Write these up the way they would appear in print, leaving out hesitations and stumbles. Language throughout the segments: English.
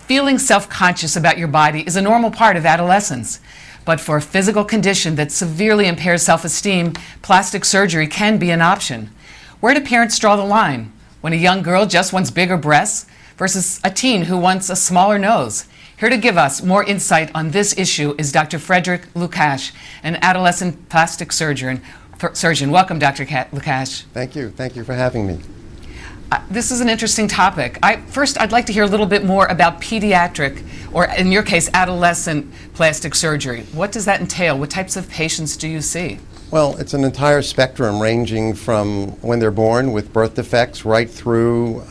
Feeling self-conscious about your body is a normal part of adolescence. But for a physical condition that severely impairs self-esteem, plastic surgery can be an option. Where do parents draw the line? When a young girl just wants bigger breasts versus a teen who wants a smaller nose? Here to give us more insight on this issue is Dr. Frederick Lukash, an adolescent plastic surgeon. Welcome, Dr. Lukash. Thank you. Thank you for having me. This is an interesting topic. First, I'd like to hear a little bit more about pediatric, or in your case, adolescent plastic surgery. What does that entail? What types of patients do you see? Well, it's an entire spectrum ranging from when they're born with birth defects right through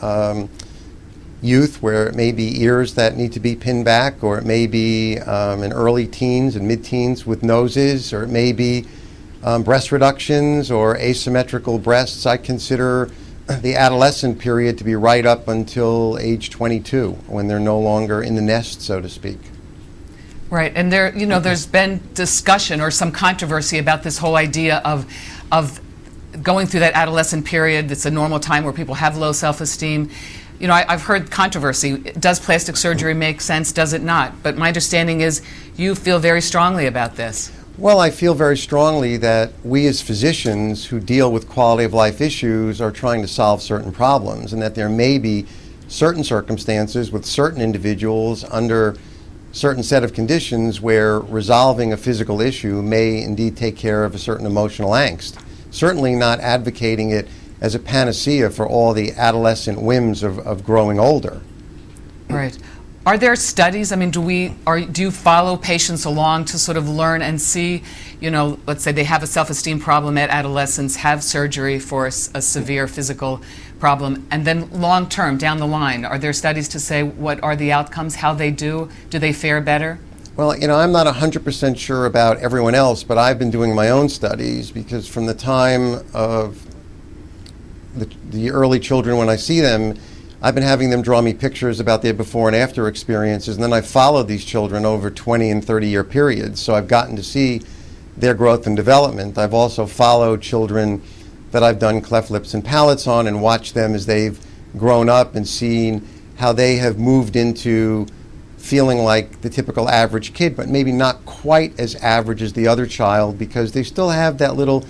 youth, where it may be ears that need to be pinned back, or it may be in early teens and mid-teens with noses, or it may be breast reductions or asymmetrical breasts. I consider the adolescent period to be right up until age 22, when they're no longer in the nest, so to speak. Right, and there's been discussion or some controversy about this whole idea of going through that adolescent period. It's a normal time where people have low self-esteem. You know, I've heard controversy. Does plastic surgery make sense? Does it not? But my understanding is you feel very strongly about this. Well, I feel very strongly that we as physicians who deal with quality of life issues are trying to solve certain problems, and that there may be certain circumstances with certain individuals under certain set of conditions where resolving a physical issue may indeed take care of a certain emotional angst. Certainly not advocating it as a panacea for all the adolescent whims of growing older. Right. Are there studies? I mean, do you follow patients along to sort of learn and see, let's say they have a self-esteem problem at adolescence, have surgery for a severe physical problem, and then long-term, down the line, are there studies to say what are the outcomes, how they do? Do they fare better? Well, I'm not 100% sure about everyone else, but I've been doing my own studies, because from the time of the early children when I see them, I've been having them draw me pictures about their before and after experiences, and then I've followed these children over 20 and 30-year periods, so I've gotten to see their growth and development. I've also followed children that I've done cleft lips and palates on and watched them as they've grown up and seen how they have moved into feeling like the typical average kid, but maybe not quite as average as the other child, because they still have that little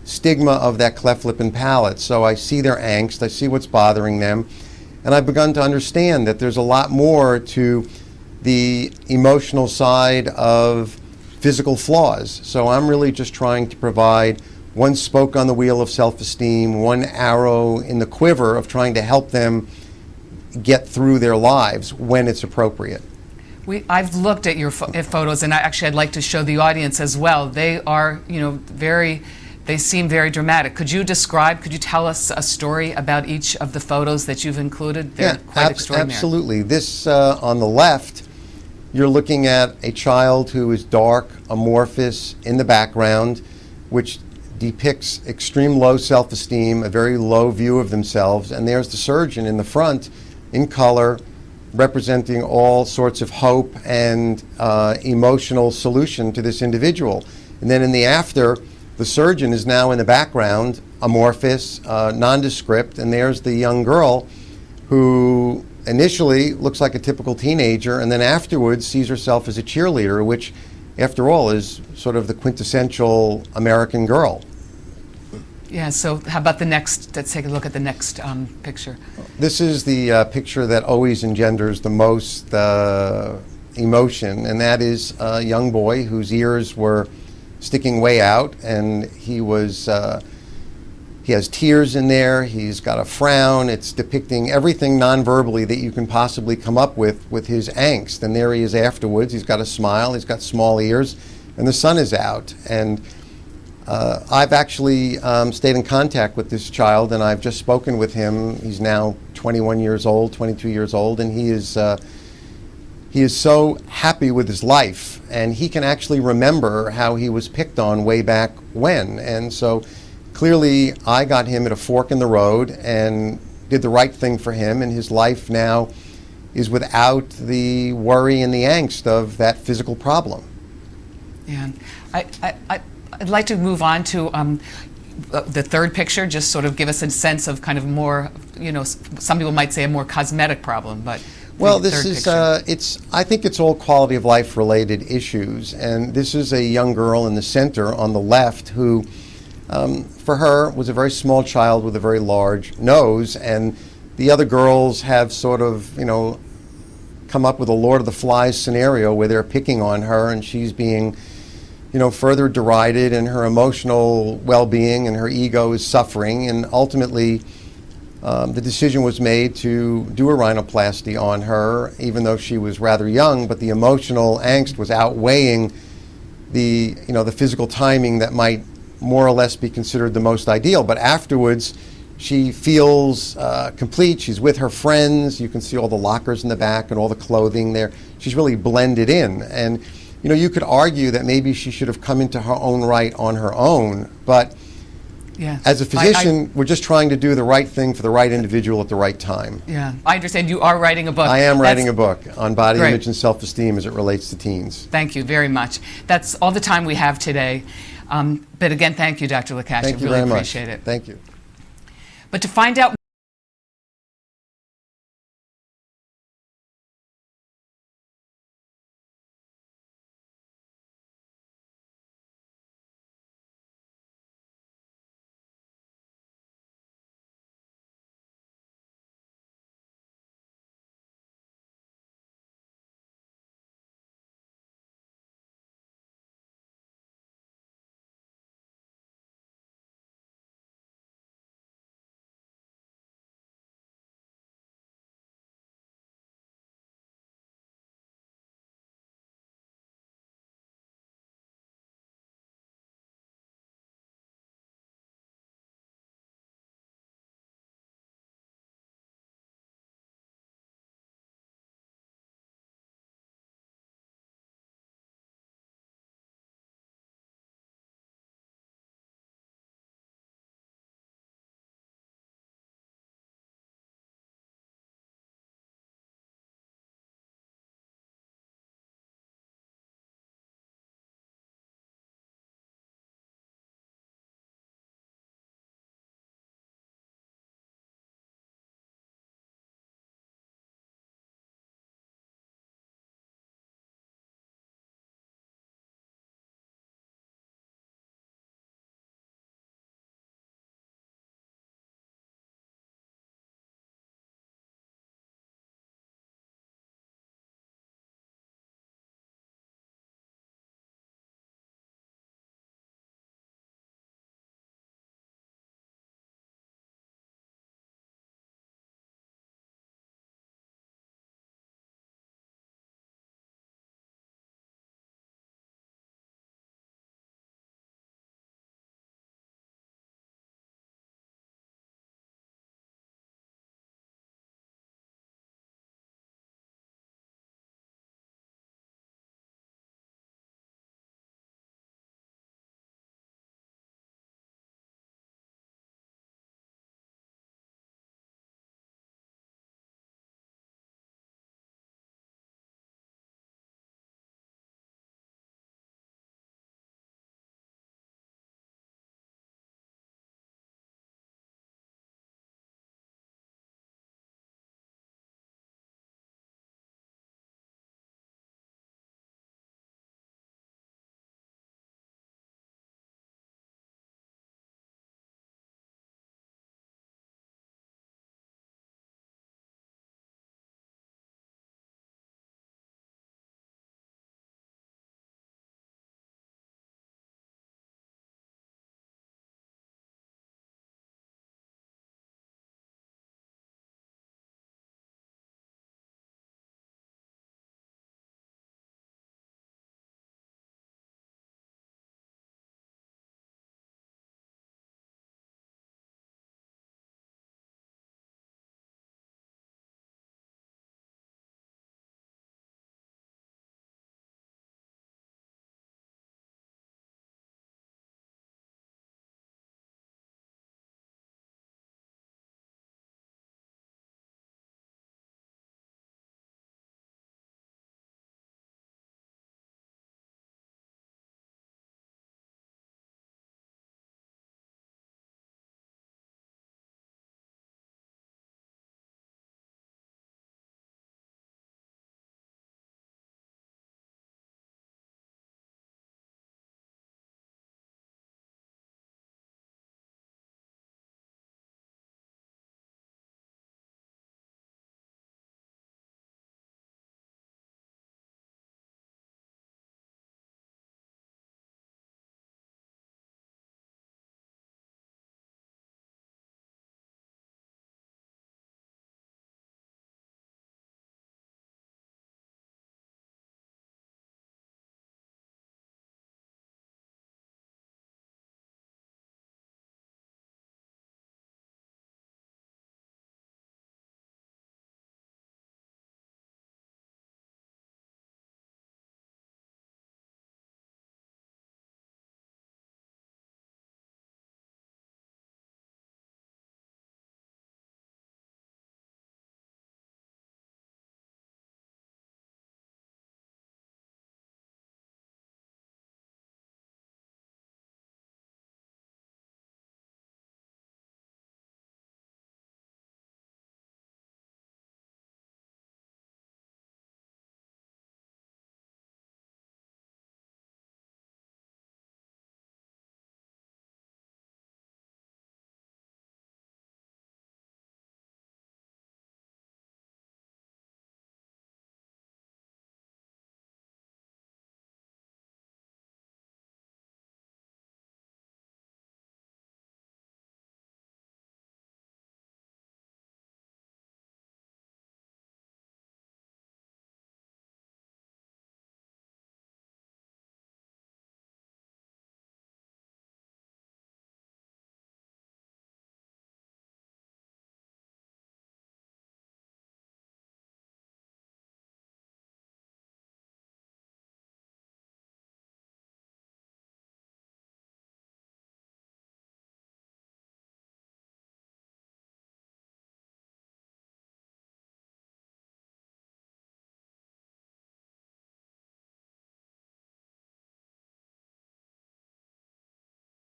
stigma of that cleft lip and palate. So I see their angst, I see what's bothering them, and I've begun to understand that there's a lot more to the emotional side of physical flaws. So I'm really just trying to provide one spoke on the wheel of self-esteem, one arrow in the quiver of trying to help them get through their lives when it's appropriate. I've looked at your photos, and I'd like to show the audience as well. They are, they seem very dramatic. Could you tell us a story about each of the photos that you've included? They're quite extraordinary. Absolutely. This, on the left, you're looking at a child who is dark, amorphous in the background, which depicts extreme low self-esteem, a very low view of themselves, and there's the surgeon in the front, in color, representing all sorts of hope and emotional solution to this individual. And then in the after, the surgeon is now in the background, amorphous, nondescript, and there's the young girl who initially looks like a typical teenager, and then afterwards sees herself as a cheerleader, which, after all, is sort of the quintessential American girl. Yeah, so how about the next, let's take a look at the next picture. This is the picture that always engenders the most emotion, and that is a young boy whose ears were sticking way out, and he has tears in there, he's got a frown, it's depicting everything non-verbally that you can possibly come up with his angst. And there he is afterwards, he's got a smile, he's got small ears, and the sun is out. And I've actually stayed in contact with this child, and I've just spoken with him. He's now 21 years old, 22 years old, and he is so happy with his life, and he can actually remember how he was picked on way back when. And so clearly I got him at a fork in the road and did the right thing for him, and his life now is without the worry and the angst of that physical problem. Yeah, I'd like to move on to the third picture, just sort of give us a sense of kind of more, some people might say a more cosmetic problem, but Well, the this third is, picture? I think it's all quality of life related issues. And this is a young girl in the center on the left who, for her, was a very small child with a very large nose. And the other girls have sort of, come up with a Lord of the Flies scenario where they're picking on her and she's being, further derided, and her emotional well-being and her ego is suffering. And ultimately, the decision was made to do a rhinoplasty on her, even though she was rather young, but the emotional angst was outweighing the physical timing that might more or less be considered the most ideal. But afterwards, she feels complete. She's with her friends. You can see all the lockers in the back and all the clothing there. She's really blended in. And you could argue that maybe she should have come into her own right on her own, but Yeah. as a physician, we're just trying to do the right thing for the right individual at the right time. Yeah, I understand you are writing a book. I am writing a book on body Great. image and self-esteem as it relates to teens. Thank you very much. That's all the time we have today. But again, thank you, Dr. Lakash. Thank you I really very much. appreciate it. Thank you. But to find out